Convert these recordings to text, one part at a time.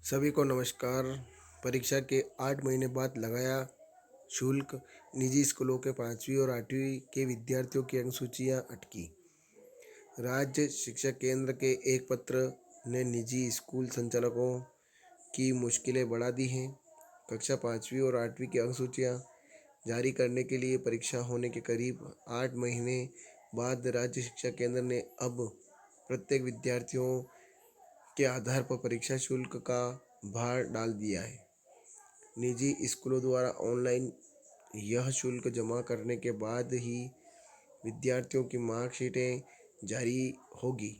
सभी को नमस्कार। परीक्षा के 8 महीने बाद लगाया शुल्क। निजी स्कूलों के 5वीं और 8वीं के विद्यार्थियों की अनुसूचियां अटकी। राज्य शिक्षा केंद्र के एक पत्र ने निजी स्कूल संचालकों की मुश्किलें बढ़ा दी हैं। कक्षा 5वीं और 8वीं की अनुसूचियां जारी करने के लिए परीक्षा होने के करीब 8 महीने बाद राज्य शिक्षा केंद्र ने अब प्रत्येक विद्यार्थियों के आधार पर परीक्षा शुल्क का भार डाल दिया है। निजी स्कूलों द्वारा ऑनलाइन यह शुल्क जमा करने के बाद ही विद्यार्थियों की मार्कशीटें जारी होगी।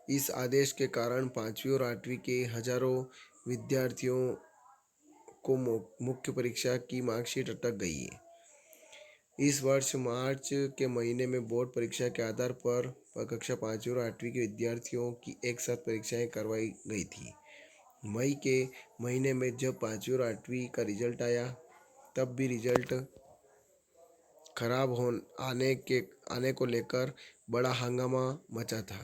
इस आदेश के कारण 5वीं और 8वीं के हजारों विद्यार्थियों को मुख्य परीक्षा की मार्कशीट अटक गई है। इस वर्ष मार्च के महीने में बोर्ड परीक्षा के आधार पर कक्षा 5वीं और 8वीं के विद्यार्थियों की एक साथ परीक्षाएं करवाई गई थी। मई के महीने में जब 5वीं और 8वीं का रिजल्ट आया, तब भी रिजल्ट खराब आने को लेकर बड़ा हंगामा मचा था।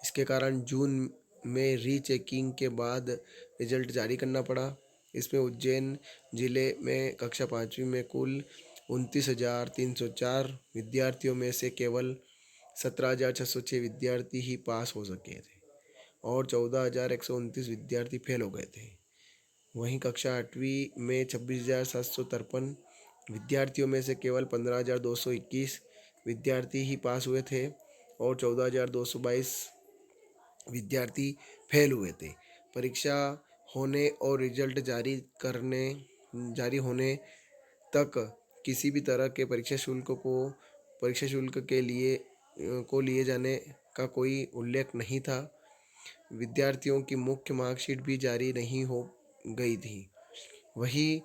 इसके कारण जून में रीचेकिंग के बाद रिजल्ट जारी करना पड़ा। इसमें उज्जैन जिले में कक्षा 5वीं में कुल 29,304 विद्यार्थियों में से केवल 17,606 विद्यार्थी ही पास हो सके थे और 14,129 विद्यार्थी फेल हो गए थे। वहीं कक्षा 8वीं में 26,753 विद्यार्थियों में से केवल 15,221 विद्यार्थी ही पास हुए थे और 14,222 विद्यार्थी फेल हुए थे। परीक्षा होने और रिजल्ट जारी होने तक किसी भी तरह के परीक्षा शुल्क के लिए जाने का कोई उल्लेख नहीं था। विद्यार्थियों की मुख्य मार्कशीट भी जारी नहीं हो गई थी। वहीं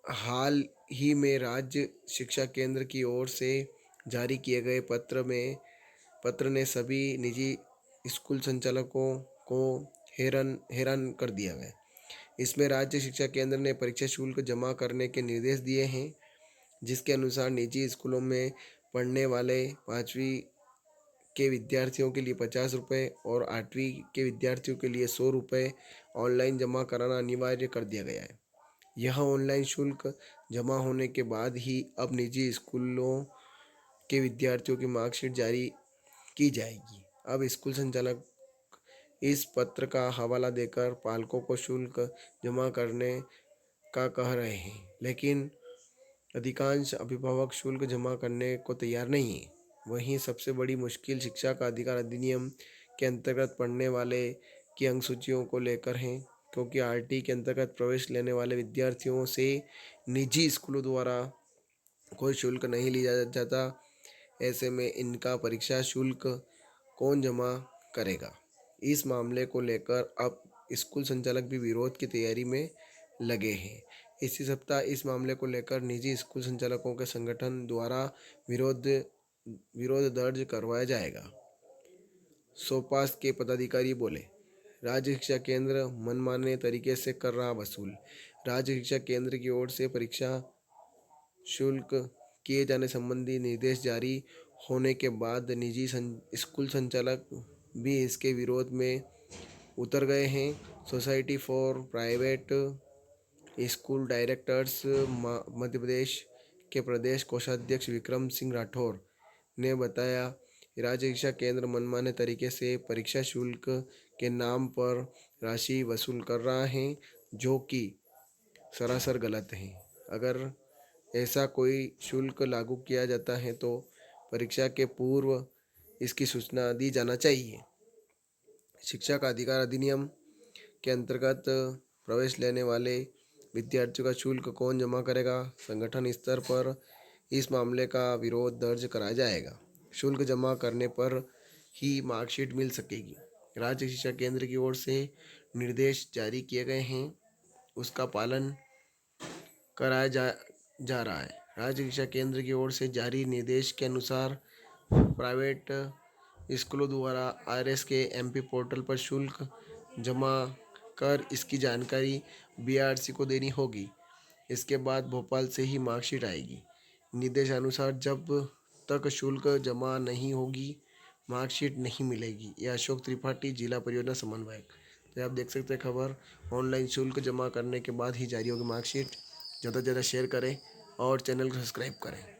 हाल ही में राज्य शिक्षा केंद्र की ओर से जारी किए गए पत्र ने सभी निजी स्कूल संचालकों को हैरान कर दिया है। इसमें राज्य शिक्षा केंद्र ने परीक्षा शुल्क जमा करने के निर्देश दिए हैं, जिसके अनुसार निजी स्कूलों में पढ़ने वाले 5वीं के विद्यार्थियों के लिए 50 रुपये और 8वीं के विद्यार्थियों के लिए 100 रुपये ऑनलाइन जमा कराना अनिवार्य कर दिया गया है। यह ऑनलाइन शुल्क जमा होने के बाद ही अब निजी स्कूलों के विद्यार्थियों की मार्कशीट जारी की जाएगी। अब स्कूल संचालक इस पत्र का हवाला देकर पालकों को शुल्क जमा करने का कह रहे हैं, लेकिन अधिकांश अभिभावक शुल्क जमा करने को तैयार नहीं है। वहीं सबसे बड़ी मुश्किल शिक्षा का अधिकार अधिनियम के अंतर्गत पढ़ने वाले की अनुसूचियों को लेकर है, क्योंकि आरटी के अंतर्गत प्रवेश लेने वाले विद्यार्थियों से निजी स्कूलों द्वारा कोई शुल्क नहीं लिया जाता। ऐसे में इनका परीक्षा शुल्क कौन जमा करेगा? इस मामले को लेकर अब स्कूल संचालक भी विरोध की तैयारी में लगे हैं। इसी सप्ताह इस मामले को लेकर निजी स्कूल संचालकों के संगठन द्वारा विरोध दर्ज करवाया जाएगा। सोपास के पदाधिकारी बोले, राज्य शिक्षा केंद्र मनमाने तरीके से कर रहा वसूल। राज्य शिक्षा केंद्र की ओर से परीक्षा शुल्क किए जाने संबंधी निर्देश जारी होने के बाद निजी स्कूल संचालक भी इसके विरोध में उतर गए हैं। Society for Private School Directors Madhya Pradesh के प्रदेश कोषाध्यक्ष विक्रम सिंह राठौर ने बताया, राज्य शिक्षा केंद्र मनमाने तरीके से परीक्षा शुल्क के नाम पर राशि वसूल कर रहा है, जो कि सरासर गलत है। अगर ऐसा कोई शुल्क लागू किया जाता है तो परीक्षा के पूर्व इसकी सूचना दी जाना चाहिए। शिक्षा का अधिकार अधिनियम के अंतर्गत प्रवेश लेने वाले विद्यार्थियों का शुल्क कौन जमा करेगा? संगठन स्तर पर इस मामले का विरोध दर्ज कराया जाएगा। शुल्क जमा करने पर ही मार्कशीट मिल सकेगी। राज्य शिक्षा केंद्र की ओर से निर्देश जारी किए गए हैं, उसका पालन कराया जा रहा है। राज्य शिक्षा केंद्र की ओर से जारी निर्देश के अनुसार प्राइवेट स्कूलों द्वारा आरएस के एमपी पोर्टल पर शुल्क जमा कर इसकी जानकारी बीआरसी को देनी होगी। इसके बाद भोपाल से ही मार्कशीट आएगी। निर्देशानुसार जब तक शुल्क जमा नहीं होगी, मार्कशीट नहीं मिलेगी। यह अशोक त्रिपाठी, जिला परियोजना समन्वयक। तो आप देख सकते हैं खबर, ऑनलाइन शुल्क जमा करने के बाद ही जारी होगी मार्कशीट। ज़्यादा से ज़्यादा शेयर करें और चैनल को सब्सक्राइब करें।